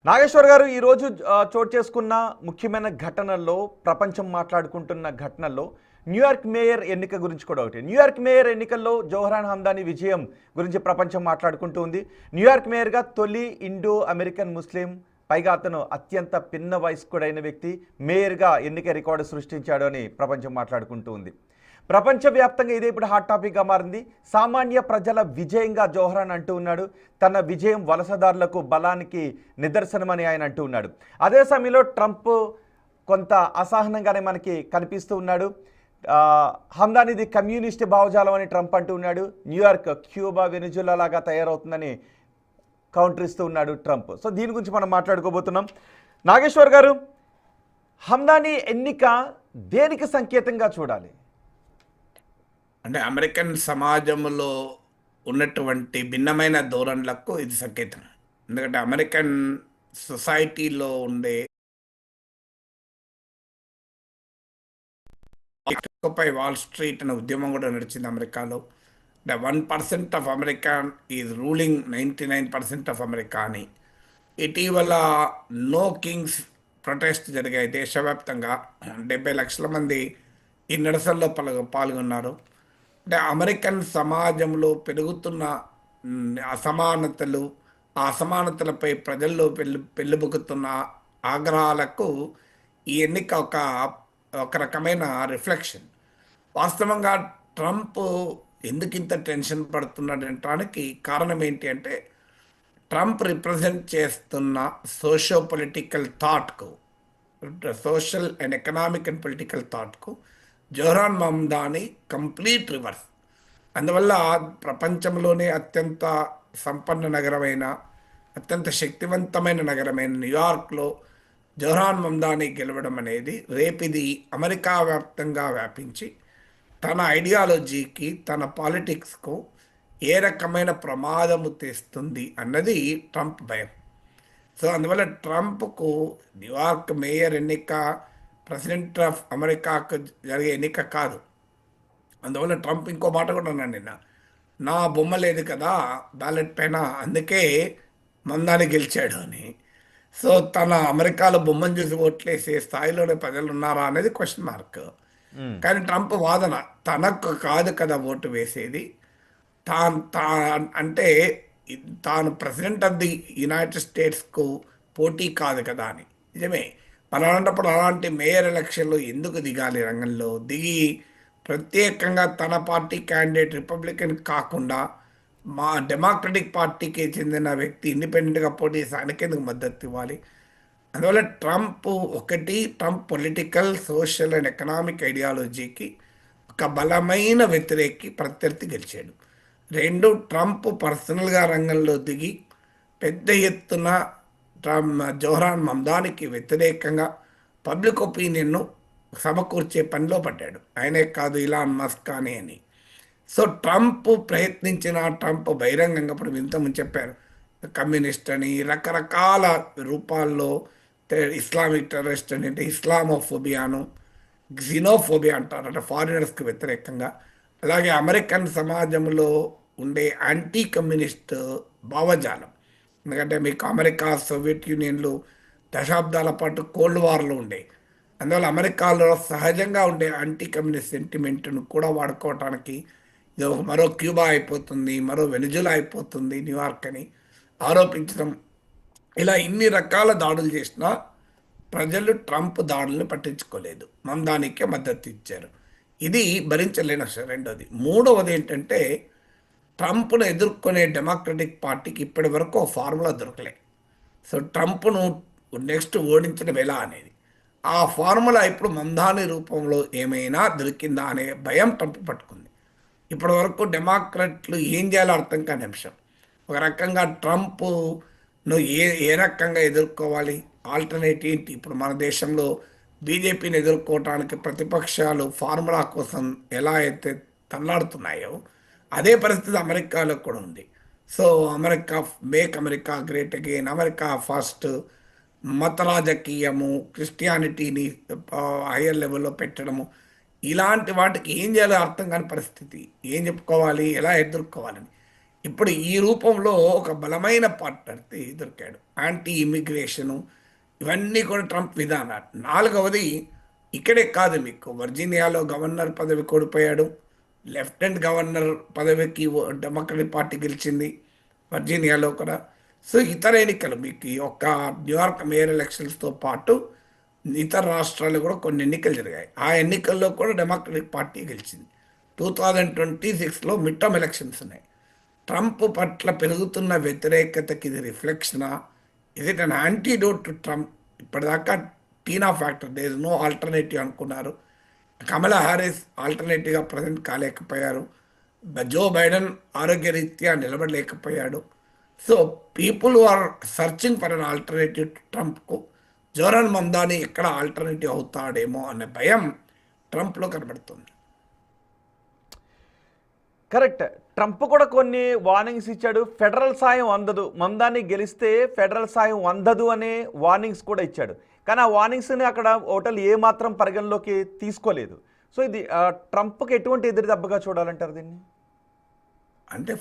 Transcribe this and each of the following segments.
నాగేశ్వర్ గారు ఈరోజు చోటు చేసుకున్న ముఖ్యమైన ఘటనల్లో ప్రపంచం మాట్లాడుకుంటున్న ఘటనల్లో న్యూయార్క్ మేయర్ ఎన్నిక గురించి కూడా ఒకటి. న్యూయార్క్ మేయర్ ఎన్నికల్లో జోహ్రాన్ హమ్దాని విజయం గురించి ప్రపంచం మాట్లాడుకుంటూ ఉంది. న్యూయార్క్ మేయర్గా తొలి ఇండో అమెరికన్ ముస్లిం, పైగా అతను అత్యంత పిన్న వయస్కుడైన వ్యక్తి మేయర్గా ఎన్నిక రికార్డు సృష్టించాడు అని ప్రపంచం మాట్లాడుకుంటూ ఉంది. ప్రపంచవ్యాప్తంగా ఇదే ఇప్పుడు హాట్ టాపిక్గా మారింది. సామాన్య ప్రజల విజయంగా జోహ్రాన్ అంటూ ఉన్నాడు. తన విజయం వలసదారులకు బలానికి నిదర్శనమని ఆయన అంటూ ఉన్నాడు. అదే సమయంలో ట్రంప్ కొంత అసహనంగానే మనకి కనిపిస్తూ ఉన్నాడు. హమ్దానిది కమ్యూనిస్ట్ భావజాలం అని ట్రంప్ అంటూ ఉన్నాడు. న్యూయార్క్ క్యూబా, వెనిజులా లాగా తయారవుతుందని కౌంటర్ ఇస్తూ ఉన్నాడు ట్రంప్. సో దీని గురించి మనం మాట్లాడుకోబోతున్నాం. నాగేశ్వర్ గారు, హమ్దాని ఎన్నిక దేనికి సంకేతంగా చూడాలి? అంటే అమెరికన్ సమాజంలో ఉన్నటువంటి భిన్నమైన ధోరణులకు ఇది సంకేతం. ఎందుకంటే అమెరికన్ సొసైటీలో ఉండే పై వాల్ స్ట్రీట్ అనే ఉద్యమం కూడా నడిచింది అమెరికాలో. అంటే 1% of America is ruling 99% of America అని. ఇటీవల నో కింగ్స్ ప్రొటెస్ట్ జరిగాయి దేశవ్యాప్తంగా. 70 లక్షల మంది ఈ నిరసనలో పాల్గొన్నారు. అంటే అమెరికన్ సమాజంలో పెరుగుతున్న అసమానతలు, ఆ అసమానతలపై ప్రజల్లో పెళ్ళిబుకుతున్న ఆగ్రహాలకు ఈ ఎన్నిక ఒక రకమైన రిఫ్లెక్షన్. వాస్తవంగా ట్రంప్ ఎందుకు ఇంత టెన్షన్ పడుతున్నాడనడానికి కారణం ఏంటి అంటే, ట్రంప్ రిప్రజెంట్ చేస్తున్న సోషో పొలిటికల్ థాట్కు, social and economic and political థాట్కు జోహ్రాన్ మమ్దాని కంప్లీట్ రివర్స్. అందువల్ల ప్రపంచంలోనే అత్యంత సంపన్న నగరమైన, అత్యంత శక్తివంతమైన నగరమైన న్యూయార్క్లో జోహ్రాన్ మమ్దాని గెలవడం అనేది రేపు ఇది అమెరికా వ్యాప్తంగా వ్యాపించి తన ఐడియాలజీకి, తన పాలిటిక్స్కు ఏ రకమైన ప్రమాదము తెస్తుంది అన్నది ట్రంప్ భయం. సో అందువల్ల ట్రంప్కు న్యూయార్క్ మేయర్ ఎన్నిక ప్రెసిడెంట్ ఆఫ్ అమెరికాకు జరిగే ఎన్నిక కాదు. అందువల్ల ట్రంప్ ఇంకో మాట కూడా అన్నాడు నిన్న, నా బొమ్మ లేదు కదా బ్యాలెట్ పైన, అందుకే మందాని గెలిచాడు అని. సో తన అమెరికాలో బొమ్మను చూసి ఓట్లేసే స్థాయిలోనే ప్రజలు ఉన్నారా అనేది క్వశ్చన్ మార్క్. కానీ ట్రంప్ వాదన, తనకు కాదు కదా ఓటు వేసేది, అంటే తాను ప్రెసిడెంట్ ఆఫ్ ది యునైటెడ్ స్టేట్స్కు పోటీ కాదు కదా అని. నిజమే, మరి అలాంటప్పుడు అలాంటి మేయర్ ఎలక్షన్లో ఎందుకు దిగాలి? రంగంలో దిగి ప్రత్యేకంగా తన పార్టీ క్యాండిడేట్ రిపబ్లికన్ కాకుండా మా డెమోక్రటిక్ పార్టీకి చెందిన వ్యక్తి ఇండిపెండెంట్గా పోటీ చేసి ఆయనకెందుకు మద్దతు ఇవ్వాలి? అందువల్ల Trump political, social and economic ఐడియాలజీకి ఒక బలమైన ప్రత్యర్థి గెలిచాడు. రెండు, ట్రంప్ పర్సనల్గా రంగంలో దిగి పెద్ద ఎత్తున జోహ్రాన్ మమ్దానికి వ్యతిరేకంగా పబ్లిక్ ఒపీనియన్ను సమకూర్చే పనిలో పడ్డాడు. ఆయనే కాదు, ఇలాన్ మస్క్ కానీ అని. సో ట్రంప్ ట్రంప్ బహిరంగంగా ఇప్పుడు ఇంతకుముందు చెప్పారు, కమ్యూనిస్ట్ అని, రకరకాల రూపాల్లో ఇస్లామిక్ టెర్రరిస్ట్ అని, అంటే ఇస్లామోఫోబియాను, జినోఫోబియా అంటారు, అంటే ఫారినర్స్కి వ్యతిరేకంగా. అలాగే అమెరికన్ సమాజంలో ఉండే యాంటీ కమ్యూనిస్ట్ భావజాలం. ఎందుకంటే మీకు అమెరికా, సోవియట్ యూనియన్లు దశాబ్దాల పాటు కోల్డ్ వార్లు ఉండే, అందువల్ల అమెరికాలో సహజంగా ఉండే యాంటీ కమ్యూనిస్ట్ సెంటిమెంట్ను కూడా వాడుకోవటానికి ఇది మరో క్యూబా అయిపోతుంది, మరో వెనిజులా అయిపోతుంది న్యూయార్క్ అని ఆరోపించడం. ఇలా ఇన్ని రకాల దాడులు చేసినా ప్రజలు ట్రంప్ దాడులను పట్టించుకోలేదు, మమ్దానికే మద్దతు ఇచ్చారు. ఇది భరించలేని విషయం. రెండోది. మూడవది ఏంటంటే, ట్రంప్ను ఎదుర్కొనే డెమోక్రటిక్ పార్టీకి ఇప్పటి వరకు ఫార్ములా దొరకలే. సో ట్రంప్ను నెక్స్ట్ ఓడించడం ఎలా అనేది, ఆ ఫార్ములా ఇప్పుడు మమ్దాని రూపంలో ఏమైనా దొరికిందా అనే భయం ట్రంప్ పట్టుకుంది. ఇప్పటి వరకు డెమోక్రట్లు ఏం చేయాలో అర్థం కాని అంశం. ఒక రకంగా ట్రంప్ను ఏ రకంగా ఎదుర్కోవాలి, ఆల్టర్నేట్ ఏంటి? ఇప్పుడు మన దేశంలో బీజేపీని ఎదుర్కోవటానికి ప్రతిపక్షాలు ఫార్ములా కోసం ఎలా అయితే తల్లాడుతున్నాయో అదే పరిస్థితి అమెరికాలో కూడా ఉంది. So make America great again, America first, మత రాజకీయము, క్రిస్టియానిటీని హయ్యర్ లెవెల్లో పెట్టడము, ఇలాంటి వాటికి ఏం చేయాలో అర్థం కాని పరిస్థితి. ఏం చెప్పుకోవాలి, ఎలా ఎదుర్కోవాలని. ఇప్పుడు ఈ రూపంలో ఒక బలమైన పార్ట్నర్ దొరికాడు. యాంటీ ఇమిగ్రేషను ఇవన్నీ కూడా ట్రంప్ విధానాలు. నాలుగవది ఇక్కడే కాదు, మీకు వర్జీనియాలో గవర్నర్ పదవి కోల్పోయాడు. లెఫ్టినెంట్ గవర్నర్ పదవికి డెమోక్రటిక్ పార్టీ గెలిచింది వర్జీనియాలో కూడా. సో ఇతర ఎన్నికలు మీకు ఈ యొక్క న్యూయార్క్ మేయర్ ఎలక్షన్స్తో పాటు ఇతర రాష్ట్రాల్లో కూడా కొన్ని ఎన్నికలు జరిగాయి. ఆ ఎన్నికల్లో కూడా డెమోక్రటిక్ పార్టీ గెలిచింది. 2026లో మిడ్ టర్మ్ ఎలక్షన్స్ ఉన్నాయి. ట్రంప్ పట్ల పెరుగుతున్న వ్యతిరేకతకి ఇది రిఫ్లెక్షనా? Is it an antidote to Trump? ఇప్పటిదాకా TINA factor, there is no alternative అనుకున్నారు. కమలా హ్యారిస్ ఆల్టర్నేటివ్గా ప్రజెంట్ కాలేకపోయారు. జో బైడెన్ ఆరోగ్యరీత్యా నిలబడలేకపోయాడు. So people are searching for an alternative to ట్రంప్కు. జోరన్ మమ్దాని ఎక్కడ ఆల్టర్నేటివ్ అవుతాడేమో అనే భయం ట్రంప్లో కనబడుతుంది. కరెక్ట్. ట్రంప్ కూడా కొన్ని వార్నింగ్స్ ఇచ్చాడు. ఫెడరల్ సాయం అందదు, మమ్దాని గెలిస్తే ఫెడరల్ సాయం అందదు అనే వార్నింగ్స్ కూడా ఇచ్చాడు. కానీ ఆ వార్నింగ్స్ని అక్కడ హోటల్ ఏమాత్రం పరిగణలోకి తీసుకోలేదు. సో ఇది ట్రంప్కి ఎటువంటి ఎదురు దెబ్బగా చూడాలంటారు దీన్ని? అంటే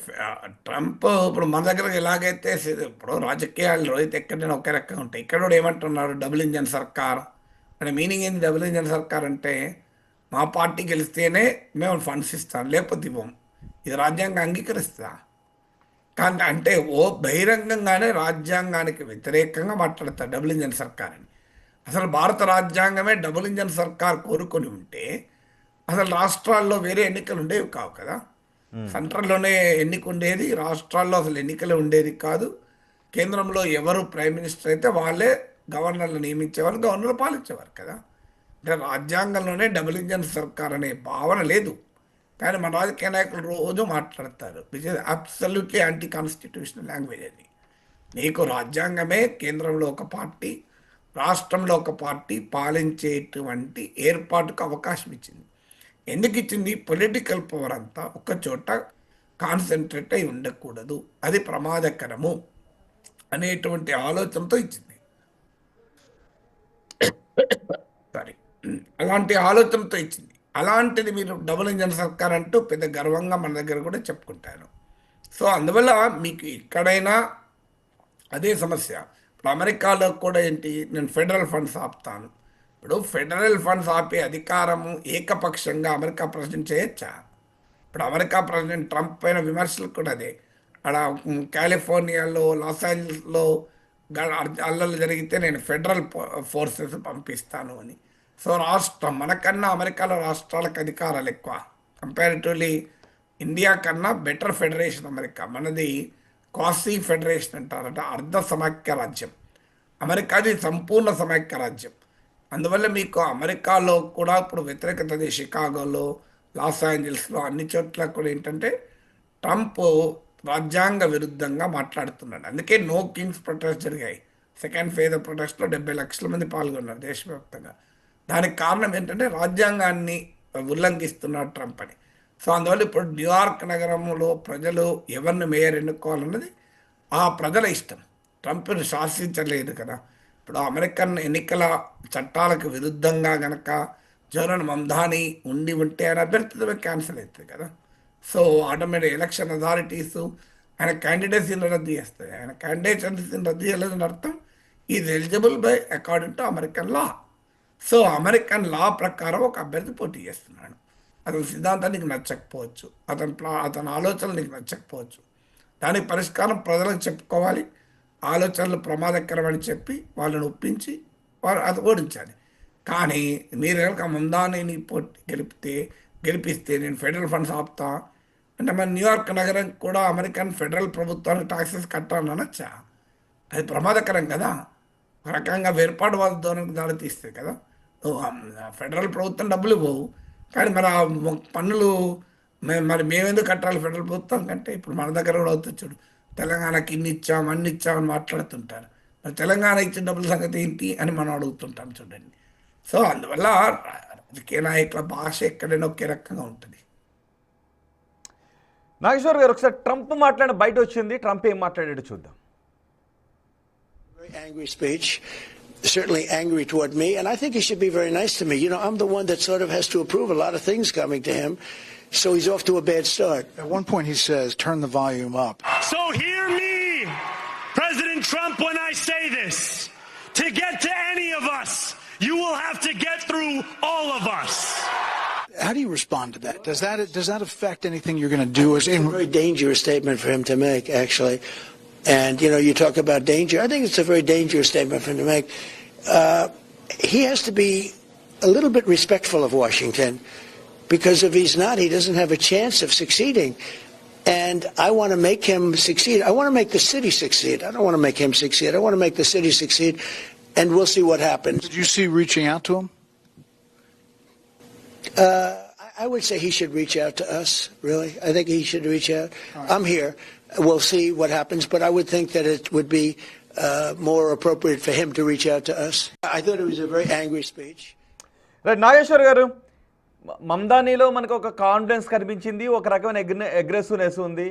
ట్రంప్ ఇప్పుడు మన దగ్గర ఎలాగైతే ఇప్పుడు రాజకీయాల్లో అయితే ఎక్కడైనా ఒకే రకంగా ఉంటాయి. ఇక్కడ కూడా ఏమంటున్నారు, డబుల్ ఇంజన్ సర్కార్ అంటే మీనింగ్ ఏంది? డబుల్ ఇంజన్ సర్కార్ అంటే మా పార్టీ గెలిస్తేనే మేము ఫండ్స్ ఇస్తాం, లేకపోతే ఇవ్వం. ఇది రాజ్యాంగం అంగీకరిస్తా? కానీ అంటే ఓ బహిరంగంగానే రాజ్యాంగానికి వ్యతిరేకంగా మాట్లాడతారు డబుల్ ఇంజన్ సర్కార్ అని. అసలు భారత రాజ్యాంగమే డబుల్ ఇంజన్ సర్కార్ కోరుకొని ఉంటే అసలు రాష్ట్రాల్లో వేరే ఎన్నికలు ఉండేవి కావు కదా. సెంట్రల్లోనే ఎన్నిక ఉండేది, రాష్ట్రాల్లో అసలు ఎన్నికలే ఉండేది కాదు. కేంద్రంలో ఎవరు ప్రైమ్ మినిస్టర్ అయితే వాళ్ళే గవర్నర్లు నియమించేవారు, గవర్నర్లు పాలించేవారు కదా. అంటే రాజ్యాంగంలోనే డబుల్ ఇంజన్ సర్కార్ అనే భావన లేదు. కానీ మన రాజకీయ నాయకులు రోజు మాట్లాడతారు, which is absolutely anti constitutional language అది. నీకు రాజ్యాంగమే కేంద్రంలో ఒక పార్టీ, రాష్ట్రంలో ఒక పార్టీ పాలించేటువంటి ఏర్పాటుకు అవకాశం ఇచ్చింది. ఎందుకు ఇచ్చింది? పొలిటికల్ పవర్ అంతా ఒక చోట కాన్సన్ట్రేట్ అయి ఉండకూడదు, అది ప్రమాదకరము అనేటువంటి ఆలోచనతో ఇచ్చింది. సారీ, అలాంటి ఆలోచనతో ఇచ్చింది. అలాంటిది మీరు డబుల్ ఇంజన్ సర్కార్ అంటూ పెద్ద గర్వంగా మన దగ్గర కూడా చెప్పుకుంటారు. సో అందువల్ల మీకు ఎక్కడైనా అదే సమస్య. ఇప్పుడు అమెరికాలో కూడా ఏంటి, నేను ఫెడరల్ ఫండ్స్ ఆపుతాను. ఇప్పుడు ఫెడరల్ ఫండ్స్ ఆపే అధికారము ఏకపక్షంగా అమెరికా ప్రెసిడెంట్ చేయొచ్చా? ఇప్పుడు అమెరికా ప్రెసిడెంట్ ట్రంప్ పైన విమర్శలు కూడా అదే. అక్కడ కాలిఫోర్నియాలో, లాస్ ఏంజల్స్లో అల్లలు జరిగితే నేను ఫెడరల్ ఫోర్సెస్ పంపిస్తాను అని. సో రాష్ట్రం మనకన్నా అమెరికాలో రాష్ట్రాలకు అధికారాలు ఎక్కువ. కంపారిటివ్లీ ఇండియా కన్నా బెటర్ ఫెడరేషన్ అమెరికా. మనది క్వాసీ ఫెడరేషన్ అంటారట, అర్ధ సమాఖ్య రాజ్యం. అమెరికాది సంపూర్ణ సమాఖ్య రాజ్యం. అందువల్ల మీకు అమెరికాలో కూడా ఇప్పుడు వ్యతిరేకత, షికాగోలో, లాస్ ఏంజల్స్లో అన్ని చోట్ల కూడా ఏంటంటే ట్రంప్ రాజ్యాంగ విరుద్ధంగా మాట్లాడుతున్నాడు. అందుకే నో కింగ్స్ ప్రొటెస్ట్ జరిగాయి. సెకండ్ ఫేజ్ ఆఫ్ ప్రొటెస్ట్లో 70 లక్షల మంది పాల్గొన్నారు దేశవ్యాప్తంగా. దానికి కారణం ఏంటంటే రాజ్యాంగాన్ని ఉల్లంఘిస్తున్నాడు ట్రంప్ అని. సో అందువల్ల ఇప్పుడు న్యూయార్క్ నగరంలో ప్రజలు ఎవరిని మేయర్ ఎన్నుకోవాలన్నది ఆ ప్రజల ఇష్టం. ట్రంప్ను శాసించలేదు కదా. ఇప్పుడు అమెరికన్ ఎన్నికల చట్టాలకు విరుద్ధంగా గనక జోరన్ మమ్దాని ఉండి ఉంటే ఆయన అభ్యర్థిత్వమే క్యాన్సిల్ అవుతుంది కదా. సో ఆటోమేటిక్ ఎలక్షన్ అథారిటీస్ ఆయన క్యాండిడేట్స్ని రద్దు చేస్తాయి. ఆయన క్యాండిడేట్స్ని రద్దు చేయలేదని అర్థం is eligible by according to American law. So American law ప్రకారం ఒక అభ్యర్థి పోటీ చేస్తున్నాడు. అతని సిద్ధాంతం నీకు నచ్చకపోవచ్చు, అతని ఆలోచనలు నీకు నచ్చకపోవచ్చు. దానికి పరిష్కారం ప్రజలకు చెప్పుకోవాలి. ఆలోచనలు ప్రమాదకరమని చెప్పి వాళ్ళని ఒప్పించి వారు అది ఓడించాలి. కానీ మీరు కనుక ముందాని గెలిపిస్తే నేను ఫెడరల్ ఫండ్స్ ఆపుతా అంటే మరి న్యూయార్క్ నగరం కూడా అమెరికన్ ఫెడరల్ ప్రభుత్వానికి టాక్సెస్ కట్టాలని అనొచ్చా? అది ప్రమాదకరం కదా. ఒక రకంగా వేర్పాటువాద ధోరణికి దారితీస్తే కదా. ఫెడరల్ ప్రభుత్వం డబ్బులు ఇవ్వవు, కానీ మరి ఆ పన్నులు మరి మేమెందుకు కట్టాలి ఫెడరల్ ప్రభుత్వం కంటే? ఇప్పుడు మన దగ్గర కూడా అవుతుంది చూడు, తెలంగాణకి ఇన్ని ఇచ్చాం అన్ని ఇచ్చామని మాట్లాడుతుంటారు. మరి తెలంగాణ ఇచ్చిన డబ్బుల సంగతి ఏంటి అని మనం అడుగుతుంటాం చూడండి. సో అందువల్ల రాజకీయ నాయకుల భాష ఎక్కడైనా ఒకే రకంగా ఉంటుంది. నాగేశ్వర్ గారు, ఒకసారి ట్రంప్ మాట్లాడిన బయట వచ్చింది, ట్రంప్ ఏం మాట్లాడాడు చూద్దాం. Very angry speech, certainly angry toward me, and I think he should be very nice to me. You know, I'm the one that sort of has to approve a lot of things coming to him. So he's off to a bad start. At one point, he says, turn the volume up. So hear me, President Trump, when I say this. To get to any of us, you will have to get through all of us. How do you respond to that? Does that affect anything you're going to do? It's a very dangerous statement for him to make, actually. And, you talk about danger. I think it's a very dangerous statement for him to make. He has to be a little bit respectful of Washington, because if he's not, he doesn't have a chance of succeeding. And I want to make him succeed. I want to make the city succeed. I don't want to make him succeed. I want to make the city succeed, and we'll see what happens. Did you see reaching out to him? I would say he should reach out to us, really. I think he should reach out. Right. I'm here. We'll see what happens, but I would think that it would be more appropriate for him to reach out to us. I thought it was a very angry speech. Right Nageshwar గారు, మమ్దానీలో మనకు ఒక confidence కనిపించింది, ఒక రకమైన aggressiveness ఉంది.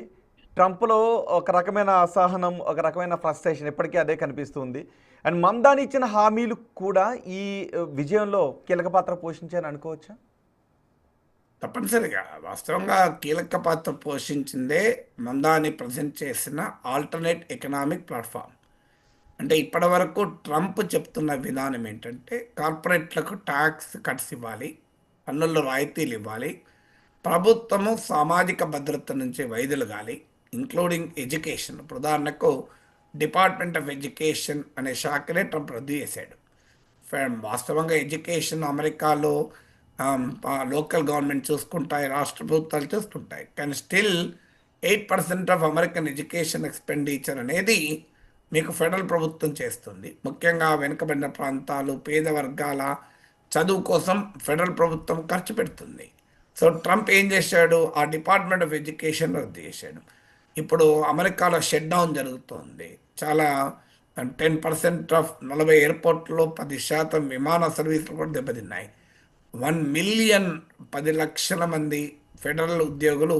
ట్రంప్లో ఒక రకమైన అసహనం, ఒక రకమైన ఫ్రస్ట్రేషన్ ఇప్పటికీ అదే కనిపిస్తుంది. అండ్ మమ్దాని ఇచ్చిన హామీలు కూడా ఈ విజయంలో కీలక పాత్ర పోషించాయని అనుకోవచ్చా? తప్పనిసరిగా వాస్తవంగా కీలక పాత్ర పోషించిందే మమ్దాని ప్రజెంట్ చేసిన ఆల్టర్నేట్ ఎకనామిక్ ప్లాట్ఫామ్. అంటే ఇప్పటి వరకు ట్రంప్ చెప్తున్న విధానం ఏంటంటే, కార్పొరేట్లకు ట్యాక్స్ కట్స్ ఇవ్వాలి, పన్నుల్లో రాయితీలు ఇవ్వాలి, ప్రభుత్వము సామాజిక భద్రత నుంచి వైదొలగాలి, ఇంక్లూడింగ్ ఎడ్యుకేషన్. ఉదాహరణకు డిపార్ట్మెంట్ ఆఫ్ ఎడ్యుకేషన్ అనే శాఖనే ట్రంప్ రద్దు చేశాడు. వాస్తవంగా ఎడ్యుకేషన్ అమెరికాలో లోకల్ గవర్నమెంట్ చూసుకుంటాయి, రాష్ట్ర ప్రభుత్వాలు చూసుకుంటాయి. కానీ still 8% of American education expenditure అనేది మీకు ఫెడరల్ ప్రభుత్వం చేస్తుంది. ముఖ్యంగా వెనుకబడిన ప్రాంతాలు, పేద వర్గాల చదువు కోసం ఫెడరల్ ప్రభుత్వం ఖర్చు పెడుతుంది. సో ట్రంప్ ఏం చేశాడు, ఆ డిపార్ట్మెంట్ ఆఫ్ ఎడ్యుకేషన్ రద్దు చేశాడు. ఇప్పుడు అమెరికాలో షట్ డౌన్ జరుగుతుంది. చాలా 10% ఆఫ్ 40 ఎయిర్పోర్ట్లో 10% విమాన సర్వీసులు కూడా దెబ్బతిన్నాయి. 1 మిలియన్ 10 లక్షల మంది ఫెడరల్ ఉద్యోగులు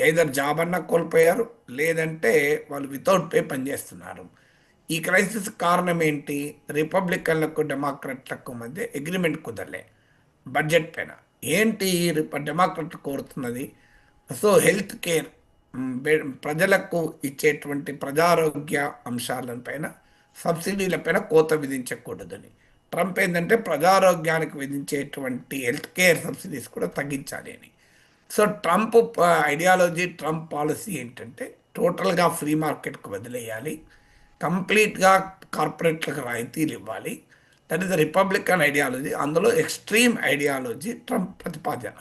ఎయిదర్ జాబ్ అన్నా కోల్పోయారు, లేదంటే వాళ్ళు వితౌట్ పే పనిచేస్తున్నారు. ఈ క్రైసిస్ కారణం ఏంటి? రిపబ్లికన్లకు డెమోక్రాట్లకు మధ్య అగ్రిమెంట్ కుదరలే బడ్జెట్ పైన. ఏంటి డెమోక్రాట్ కోరుతున్నది? సో హెల్త్ కేర్, ప్రజలకు ఇచ్చేటువంటి ప్రజారోగ్య అంశాలపైన, సబ్సిడీలపైన కోత విధించకూడదని. ట్రంప్ ఏంటంటే ప్రజారోగ్యానికి విధించేటువంటి హెల్త్ కేర్ సబ్సిడీస్ కూడా తగ్గించాలి అని. So Trump ideology, Trump policy ఏంటంటే టోటల్గా ఫ్రీ మార్కెట్కు వదిలేయాలి, కంప్లీట్గా కార్పొరేట్లకు రాయితీలు ఇవ్వాలి. That is the Republican ideology. అందులో ఎక్స్ట్రీమ్ ఐడియాలజీ ట్రంప్ ప్రతిపాదన.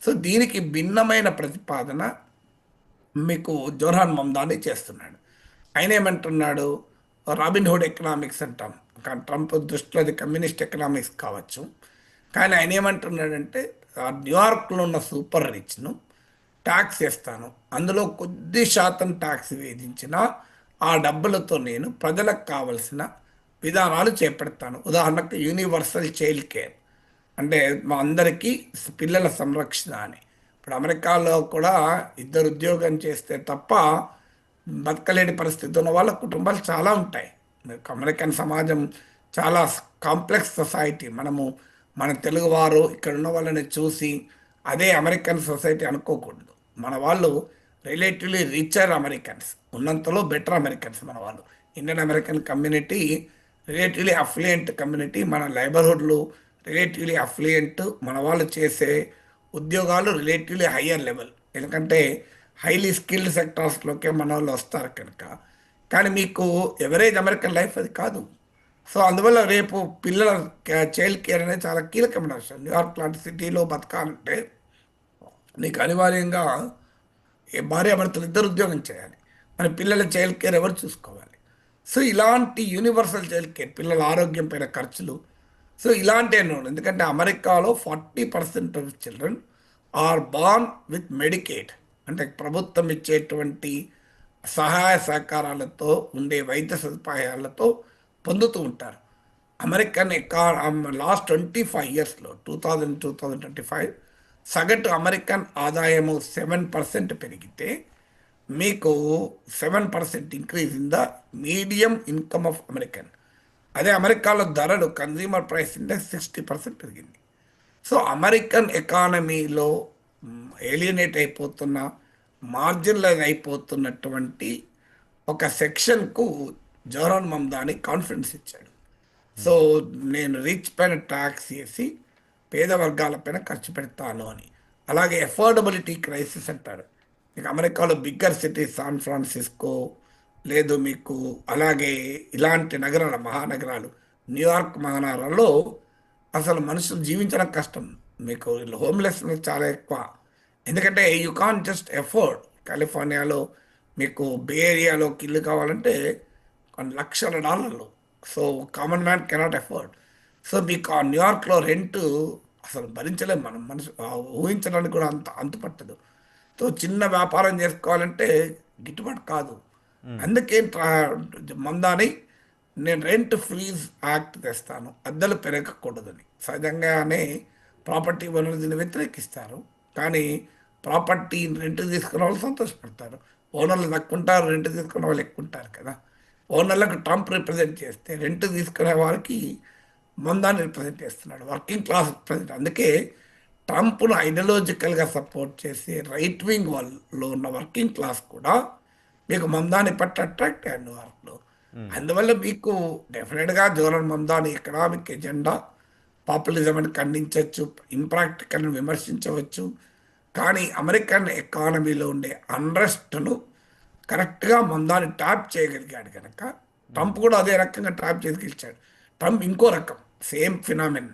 సో దీనికి భిన్నమైన ప్రతిపాదన మీకు జోర్హాన్ మమ్దాని చేస్తున్నాడు. ఆయన ఏమంటున్నాడు, రాబిన్హుడ్ ఎకనామిక్స్ అంటాం. కానీ ట్రంప్ దృష్టిలో అది కమ్యూనిస్ట్ ఎకనామిక్స్ కావచ్చు. కానీ ఆయన ఏమంటున్నాడంటే, న్యూయార్క్లో ఉన్న సూపర్ రిచ్ను ట్యాక్స్ వేస్తాను, అందులో కొద్ది శాతం ట్యాక్స్ విధించిన ఆ డబ్బులతో నేను ప్రజలకు కావలసిన విధానాలు చేపడతాను. ఉదాహరణకు యూనివర్సల్ చైల్డ్ కేర్, అంటే మా అందరికీ పిల్లల సంరక్షణ అని. ఇప్పుడు అమెరికాలో కూడా ఇద్దరు ఉద్యోగం చేస్తే తప్ప బతకలేని పరిస్థితి ఉన్న వాళ్ళ కుటుంబాలు చాలా ఉంటాయి. అమెరికన్ సమాజం చాలా కాంప్లెక్స్ సొసైటీ. మన తెలుగువారు ఇక్కడ ఉన్న వాళ్ళని చూసి అదే అమెరికన్ సొసైటీ అనుకోకూడదు. మన వాళ్ళు రిలేటివ్లీ రిచర్ అమెరికన్స్, ఉన్నంతలో బెటర్ అమెరికన్స్ మన వాళ్ళు. Indian American community relatively affluent community. మన లైబర్హుడ్లు రిలేటివ్లీ అఫ్లుయెంట్. మన వాళ్ళు చేసే ఉద్యోగాలు రిలేటివ్లీ హయ్యర్ లెవెల్, ఎందుకంటే హైలీ స్కిల్డ్ సెక్టార్స్లోకే మన వాళ్ళు వస్తారు కనుక. కానీ మీకు ఎవరేజ్ అమెరికన్ లైఫ్ అది కాదు. సో అందువల్ల రేపు పిల్లల చైల్డ్ కేర్ అనేది చాలా కీలకమైన విషయం. న్యూయార్క్ లాంటి సిటీలో బతకాలంటే నీకు అనివార్యంగా భార్యాభర్తలు ఇద్దరు ఉద్యోగం చేయాలి. మన పిల్లల చైల్డ్ కేర్ ఎవరు చూసుకోవాలి? సో ఇలాంటి యూనివర్సల్ చైల్డ్ కేర్, పిల్లల ఆరోగ్యం పైన ఖర్చులు, సో ఇలాంటి ఎన్నో. ఎందుకంటే అమెరికాలో 40% of children are born with Medicaid, అంటే ప్రభుత్వం ఇచ్చేటువంటి సహాయ సహకారాలతో ఉండే వైద్య సదుపాయాలతో పొందుతూ ఉంటారు. అమెరికన్ లాస్ట్ 25 ఇయర్స్లో 2025 సగటు అమెరికన్ ఆదాయము 7% పెరిగితే మీకు 7% increase in the medium income of American. అదే అమెరికాలో ధరలు, కన్జ్యూమర్ ప్రైస్ ఇండెక్స్ 60% పెరిగింది. సో అమెరికన్ ఎకానమీలో ఏలియనేట్ అయిపోతున్న, మార్జినలైజ్ అయిపోతున్నటువంటి ఒక సెక్షన్కు జోహరాన్ మమ్దాని కాన్ఫిడెన్స్ ఇచ్చాడు. సో నేను రిచ్ పైన ట్యాక్స్ చేసి పేద వర్గాల పైన ఖర్చు పెడతాను అని. అలాగే అఫోర్డబిలిటీ క్రైసిస్ అంటారు. మీకు అమెరికాలో బిగ్గర్ సిటీస్ శాన్ ఫ్రాన్సిస్కో లేదు, మీకు అలాగే ఇలాంటి నగరాలు, మహానగరాలు, న్యూయార్క్ మహానగరాల్లో అసలు మనుషులు జీవించడం కష్టం. మీకు హోమ్లెస్నెస్ చాలా ఎక్కువ. ఎందుకంటే యూ కాన్ జస్ట్ ఎఫోర్డ్. కాలిఫోర్నియాలో మీకు బే ఏరియాలోకి ఇల్లు కావాలంటే కొన్ని లక్షల డాలర్లు. So common man cannot afford. So మీకు ఆ న్యూయార్క్లో రెంట్ అసలు భరించలేము మనం, ఊహించడానికి కూడా అంతుపట్టదు. సో చిన్న వ్యాపారం చేసుకోవాలంటే గిట్టుబాటు కాదు. అందుకే మమ్దాని నేను రెంట్ ఫ్రీజ్ యాక్ట్ తెస్తాను, అద్దెలు పెరగకూడదని. సహజంగానే ప్రాపర్టీ ఓనర్లు దీన్ని వ్యతిరేకిస్తారు, కానీ ప్రాపర్టీ రెంట్ తీసుకున్న వాళ్ళు సంతోషపడతారు. ఓనర్లు తక్కువ ఉంటారు, రెంట్ తీసుకున్న వాళ్ళు ఎక్కువ ఉంటారు కదా. ఓనర్లకు ట్రంప్ రిప్రజెంట్ చేస్తే రెంట్ తీసుకునే వారికి మమ్దాని రిప్రజెంట్ చేస్తున్నాడు, వర్కింగ్ క్లాస్ రిప్రజెంట్. అందుకే ట్రంప్ను ఐడియాలజికల్గా సపోర్ట్ చేసి రైట్ వింగ్ వాళ్ళలో ఉన్న వర్కింగ్ క్లాస్ కూడా మీకు మమ్దాని పట్ల అట్రాక్ట్ అయ్యారు న్యూయార్క్లో. అందువల్ల మీకు డెఫినెట్గా Zohran Mamdani economic agenda populism అని ఖండించవచ్చు, ఇంప్రాక్టికల్ అని విమర్శించవచ్చు, కానీ అమెరికన్ ఎకానమీలో ఉండే అన్రెస్ట్ను కరెక్ట్గా మమ్దాని ట్యాప్ చేయగలిగాడు కనుక ట్రంప్ కూడా అదే రకంగా ట్యాప్ చేసి గెలిచాడు. ట్రంప్ ఇంకో రకం సేమ్ ఫినామిన్.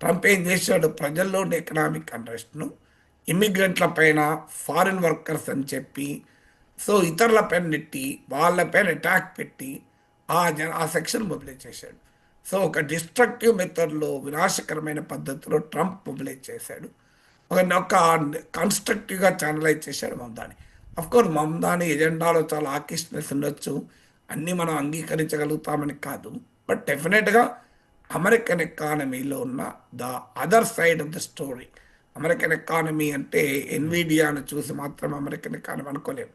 ట్రంప్ ఏం చేశాడు, ప్రజల్లో ఉండే ఎకనామిక్ అన్రెస్ట్ను ఇమ్మిగ్రెంట్ల పైన, ఫారిన్ వర్కర్స్ అని చెప్పి సో ఇతరుల పైన నెట్టి వాళ్ళపైన అటాక్ పెట్టి ఆ సెక్షన్ మొబిలైజ్ చేశాడు. సో ఒక డిస్ట్రక్టివ్ మెథడ్లో, వినాశకరమైన పద్ధతిలో ట్రంప్ మొబిలైజ్ చేశాడు. ఒక కన్స్ట్రక్టివ్గా ఛానలైజ్ చేశాడు మమ్దాని. అఫ్కోర్స్ మమ్దాని ఎజెండాలో చాలా ఆకిష్నెస్ ఉండొచ్చు, అన్నీ మనం అంగీకరించగలుగుతామని కాదు. బట్ డెఫినెట్గా అమెరికన్ ఎకానమీలో ఉన్న the other side of the story. American economy అంటే ఎన్విడియాను చూసి మాత్రం అమెరికన్ ఎకానమీ అనుకోలేము,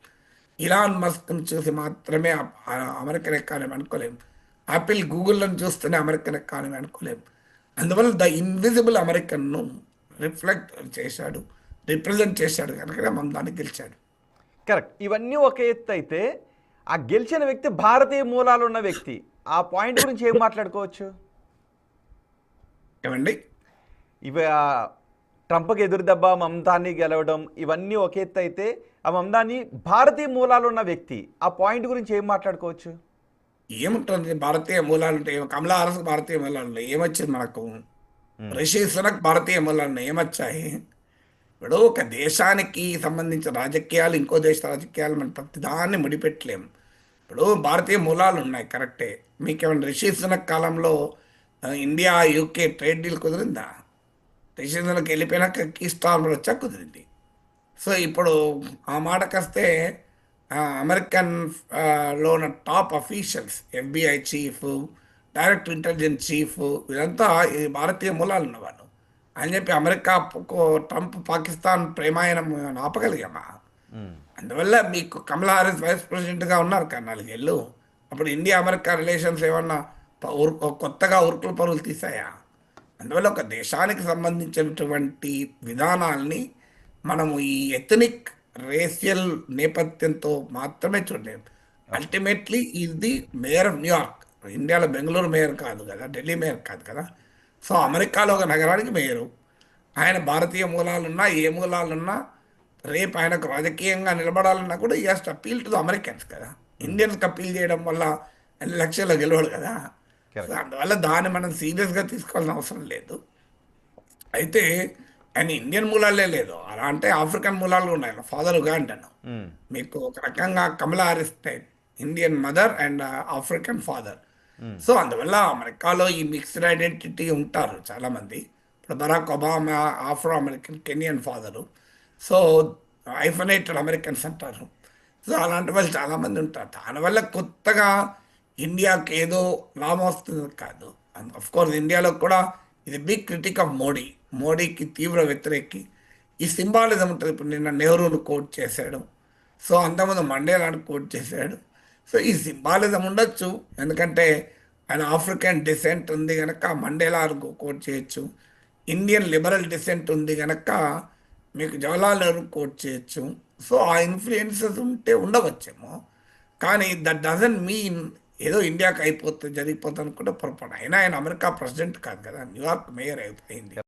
ఇలాన్ మస్క్ను చూసి మాత్రమే అమెరికన్ ఎకానమీ అనుకోలేము, యాపిల్ గూగుల్ని చూస్తేనే అమెరికన్ ఎకానమీ అనుకోలేము. అందువల్ల ద ఇన్విజిబుల్ అమెరికన్ను రిఫ్లెక్ట్ చేశాడు, రిప్రజెంట్ చేశాడు కనుక మమ్దాని గెలిచాడు. కరెక్ట్. ఇవన్నీ ఒక ఎత్తు అయితే ఆ గెలిచిన వ్యక్తి భారతీయ మూలాలు ఉన్న వ్యక్తి, ఆ పాయింట్ గురించి ఏం మాట్లాడుకోవచ్చు? ఏమండి, ఇవి ట్రంప్కి ఎదురు దెబ్బ, మమ్దాని గెలవడం, ఇవన్నీ ఒక ఎత్తు అయితే ఆ మమ్దాని భారతీయ మూలాలు ఉన్న వ్యక్తి, ఆ పాయింట్ గురించి ఏం మాట్లాడుకోవచ్చు? ఏముంటుంది, భారతీయ మూలాలు ఉంటాయి. కమలా హారిస్ భారతీయ మూలాలు ఉన్నాయి, ఏమొచ్చింది మనకు? రిషి సునక్ భారతీయ మూలాలు ఉన్నాయి, ఏమొచ్చాయి? ఇప్పుడు ఒక దేశానికి సంబంధించిన రాజకీయాలు ఇంకో దేశ రాజకీయాలు మనం ప్రతిదాన్ని ముడిపెట్టలేము. ఇప్పుడు భారతీయ మూలాలు ఉన్నాయి కరెక్టే. మీకేమన్నా రిషి సునక్ కాలంలో ఇండియా యూకే ట్రేడ్ డీల్ కుదిరిందా? రిషి సునక్ వెళ్ళిపోయినాక కీ స్టార్మర్ వచ్చా కుదిరింది. సో ఇప్పుడు ఆ మాటకొస్తే అమెరికన్ లో ఉన్న top officials, FBI chief, director intelligence chief, వీళ్ళంతా ఈ భారతీయ మూలాలు ఉన్నవాళ్ళు అని చెప్పి అమెరికాకు ట్రంప్ పాకిస్తాన్ ప్రేమాయణం ఆపగలిగామా? అందువల్ల మీకు కమలా హారిస్ వైస్ ప్రెసిడెంట్గా ఉన్నారు కదా 4 ఏళ్ళు. అప్పుడు ఇండియా అమెరికా రిలేషన్స్ ఏమన్నా కొత్తగా ఉరుకులు పరుగులు తీసాయా? అందువల్ల ఒక దేశానికి సంబంధించినటువంటి విధానాల్ని మనము ఈ ఎథనిక్ రేషియల్ నేపథ్యంతో మాత్రమే చూడలేము. అల్టిమేట్లీ ఇది మేయర్ ఆఫ్ న్యూయార్క్, ఇండియాలో బెంగళూరు మేయర్ కాదు కదా, ఢిల్లీ మేయర్ కాదు కదా. సో అమెరికాలో ఒక నగరానికి మేయరు. ఆయన భారతీయ మూలాలున్నా ఏ మూలాలున్నా రేపు ఆయనకు రాజకీయంగా నిలబడాలన్నా కూడా ఈ has to appeal to the Americans కదా. ఇండియన్స్కి అపీల్ చేయడం వల్ల ఎలక్షన్లో గెలవడు కదా. సో అందువల్ల దాన్ని మనం సీరియస్గా తీసుకోవాల్సిన అవసరం లేదు. అయితే ఆయన ఇండియన్ మూలాలే లేదు, అలా అంటే ఆఫ్రికన్ మూలాలు ఉన్నాయి. ఫాదర్ ఉగాండను, మీకు ఒక రకంగా Kamala Harris type Indian mother and African father. So అందువల్ల అమెరికాలో ఈ మిక్స్డ్ ఐడెంటిటీ ఉంటారు చాలామంది. ఇప్పుడు Barack Obama Afro American Kenyan father, so hyphenated Americans అంటారు. సో అలాంటి వాళ్ళు చాలామంది ఉంటారు. దానివల్ల కొత్తగా ఇండియాకి ఏదో లాభం వస్తుంది కాదు. అఫ్కోర్స్ ఇండియాలో కూడా ఇది బిగ్ క్రిటిక్ ఆఫ్ మోడీకి తీవ్ర వ్యతిరేకి. ఈ సింబాలిజం ఉంటుంది. ఇప్పుడు నిన్న నెహ్రూను కోట్ చేశాడు, సో అంతకుముందు మండేలాను కోట్ చేశాడు. సో ఈ సింబాలిజం ఉండొచ్చు, ఎందుకంటే ఆయన ఆఫ్రికన్ డిసెంట్ ఉంది కనుక మండేలా కోట్ చేయొచ్చు. ఇండియన్ లిబరల్ డిసెంట్ ఉంది కనుక మీకు జవహర్లాల్ నెహ్రూ కోట్ చేయొచ్చు. సో ఆ ఇన్ఫ్లుయెన్సెస్ ఉంటే ఉండవచ్చేమో, కానీ దట్ డజంట్ మీన్ ఏదో ఇండియాకి అయిపోతుంది జరిగిపోతుంది అనుకుంటే పొరపాటు. అయినా ఆయన అమెరికా ప్రెసిడెంట్ కాదు కదా, న్యూయార్క్ మేయర్ అయిపోయింది.